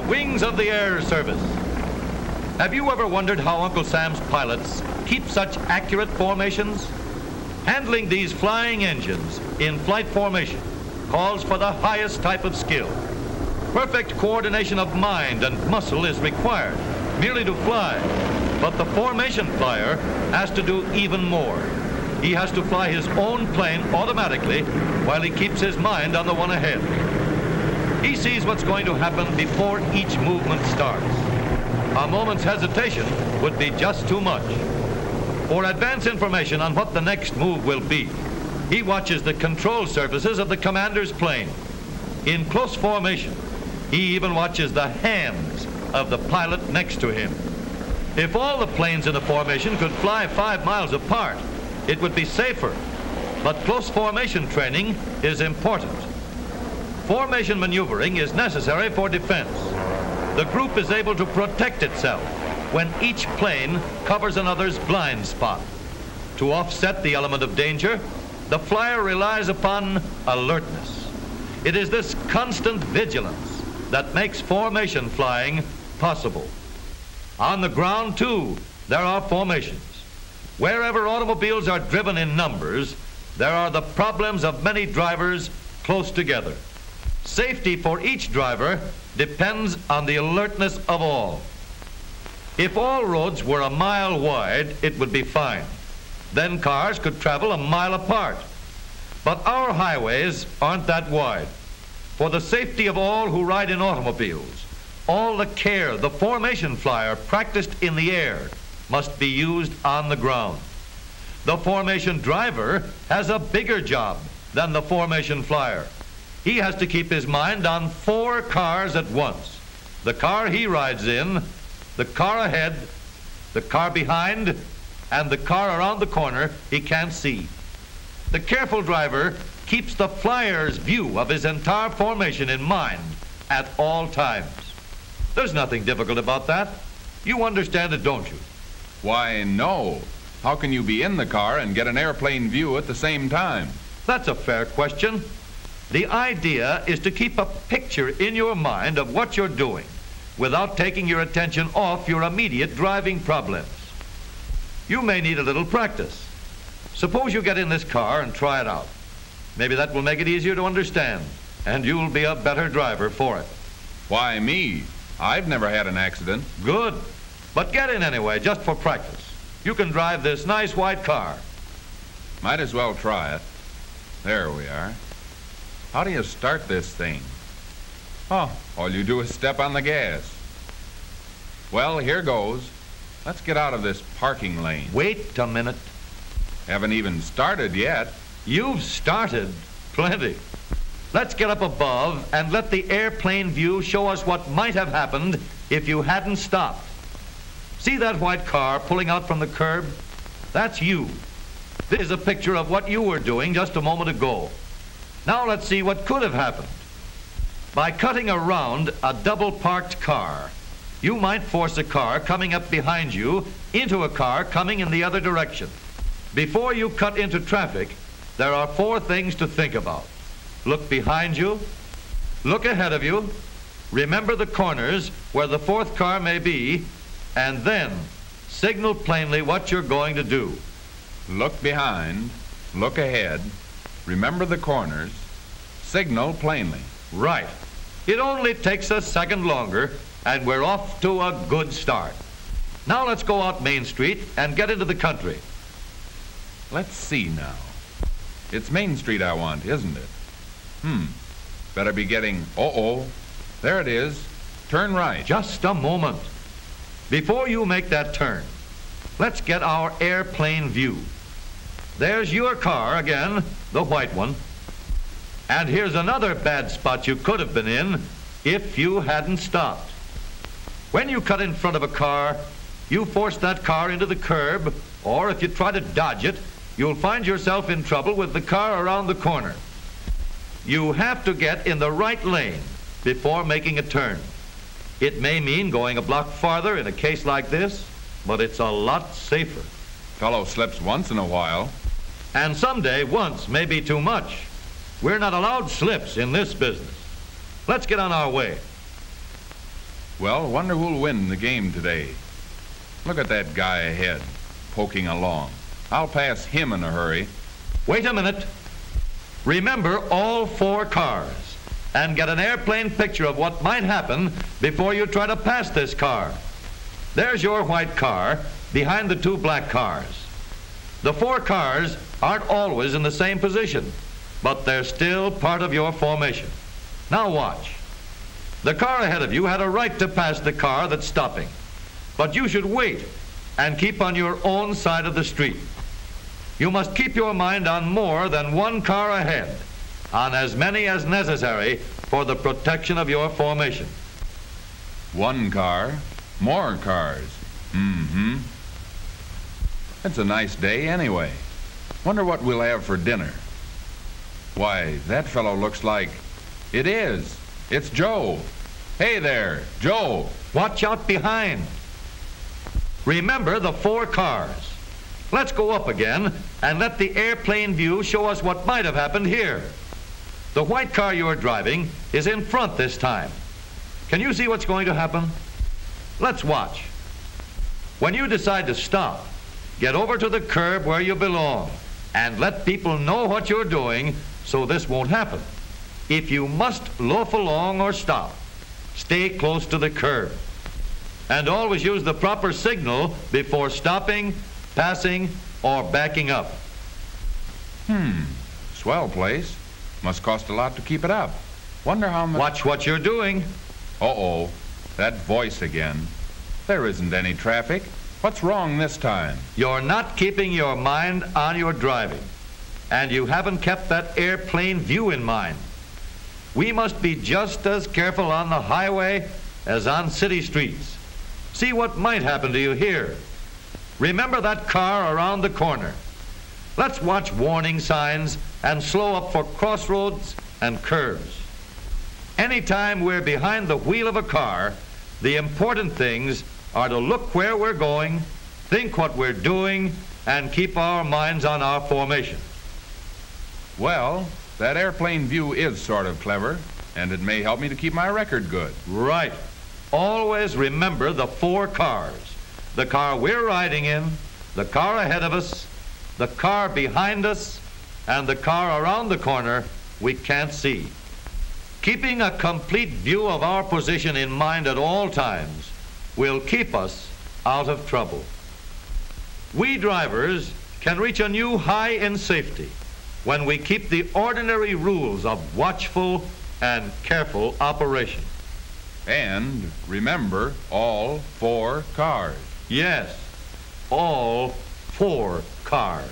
Wings of the Air Service. Have you ever wondered how Uncle Sam's pilots keep such accurate formations? Handling these flying engines in flight formation calls for the highest type of skill. Perfect coordination of mind and muscle is required merely to fly, but the formation flyer has to do even more. He has to fly his own plane automatically while he keeps his mind on the one ahead. He sees what's going to happen before each movement starts. A moment's hesitation would be just too much. For advance information on what the next move will be, he watches the control surfaces of the commander's plane. In close formation, he even watches the hands of the pilot next to him. If all the planes in the formation could fly 5 miles apart, it would be safer. But close formation training is important. Formation maneuvering is necessary for defense. The group is able to protect itself when each plane covers another's blind spot. To offset the element of danger, the flyer relies upon alertness. It is this constant vigilance that makes formation flying possible. On the ground, too, there are formations. Wherever automobiles are driven in numbers, there are the problems of many drivers close together. Safety for each driver depends on the alertness of all. If all roads were a mile wide, it would be fine. Then cars could travel a mile apart. But our highways aren't that wide. For the safety of all who ride in automobiles, all the care the formation flyer practiced in the air must be used on the ground. The formation driver has a bigger job than the formation flyer. He has to keep his mind on 4 cars at once. The car he rides in, the car ahead, the car behind, and the car around the corner he can't see. The careful driver keeps the flyer's view of his entire formation in mind at all times. There's nothing difficult about that. You understand it, don't you? Why, no. How can you be in the car and get an airplane view at the same time? That's a fair question. The idea is to keep a picture in your mind of what you're doing without taking your attention off your immediate driving problems. You may need a little practice. Suppose you get in this car and try it out. Maybe that will make it easier to understand, and you'll be a better driver for it. Why, me? I've never had an accident. Good. But get in anyway, just for practice. You can drive this nice white car. Might as well try it. There we are. How do you start this thing? Oh, all you do is step on the gas. Well, here goes. Let's get out of this parking lane. Wait a minute. Haven't even started yet. You've started plenty. Let's get up above and let the airplane view show us what might have happened if you hadn't stopped. See that white car pulling out from the curb? That's you. This is a picture of what you were doing just a moment ago. Now let's see what could have happened. By cutting around a double-parked car, you might force a car coming up behind you into a car coming in the other direction. Before you cut into traffic, there are 4 things to think about. Look behind you, look ahead of you, remember the corners where the 4th car may be, and then signal plainly what you're going to do. Look behind, look ahead, remember the corners, signal plainly. Right. It only takes a second longer, and we're off to a good start. Now let's go out Main Street and get into the country. Let's see now. It's Main Street I want, isn't it? Better be getting... There it is. Turn right. Just a moment. Before you make that turn, let's get our airplane view. There's your car again, the white one. And here's another bad spot you could have been in if you hadn't stopped. When you cut in front of a car, you force that car into the curb, or if you try to dodge it, you'll find yourself in trouble with the car around the corner. You have to get in the right lane before making a turn. It may mean going a block farther in a case like this, but it's a lot safer. Fellow slips once in a while. And someday, once may be too much. We're not allowed slips in this business. Let's get on our way. Well, wonder who'll win the game today. Look at that guy ahead, poking along. I'll pass him in a hurry. Wait a minute. Remember all 4 cars and get an airplane picture of what might happen before you try to pass this car. There's your white car behind the 2 black cars. The 4 cars aren't always in the same position, but they're still part of your formation. Now watch. The car ahead of you had a right to pass the car that's stopping, but you should wait and keep on your own side of the street. You must keep your mind on more than 1 car ahead, on as many as necessary for the protection of your formation. 1 car, more cars. Mm-hmm. It's a nice day anyway. Wonder what we'll have for dinner. Why, that fellow looks like... It is. It's Joe. Hey there, Joe. Watch out behind. Remember the 4 cars. Let's go up again and let the airplane view show us what might have happened here. The white car you're driving is in front this time. Can you see what's going to happen? Let's watch. When you decide to stop, get over to the curb where you belong and let people know what you're doing so this won't happen. If you must loaf along or stop, stay close to the curb. And always use the proper signal before stopping, passing, or backing up. Swell place. Must cost a lot to keep it up. Wonder how much... Watch what you're doing. Uh-oh. That voice again. There isn't any traffic. What's wrong this time? You're not keeping your mind on your driving, and you haven't kept that airplane view in mind. We must be just as careful on the highway as on city streets. See what might happen to you here. Remember that car around the corner. Let's watch warning signs and slow up for crossroads and curves. Anytime we're behind the wheel of a car, the important things are to look where we're going, think what we're doing, and keep our minds on our formation. Well, that airplane view is sort of clever, and it may help me to keep my record good. Right. Always remember the 4 cars. The car we're riding in, the car ahead of us, the car behind us, and the car around the corner we can't see. Keeping a complete view of our position in mind at all times will keep us out of trouble. We drivers can reach a new high in safety when we keep the ordinary rules of watchful and careful operation. And remember all 4 cars. Yes, all 4 cars.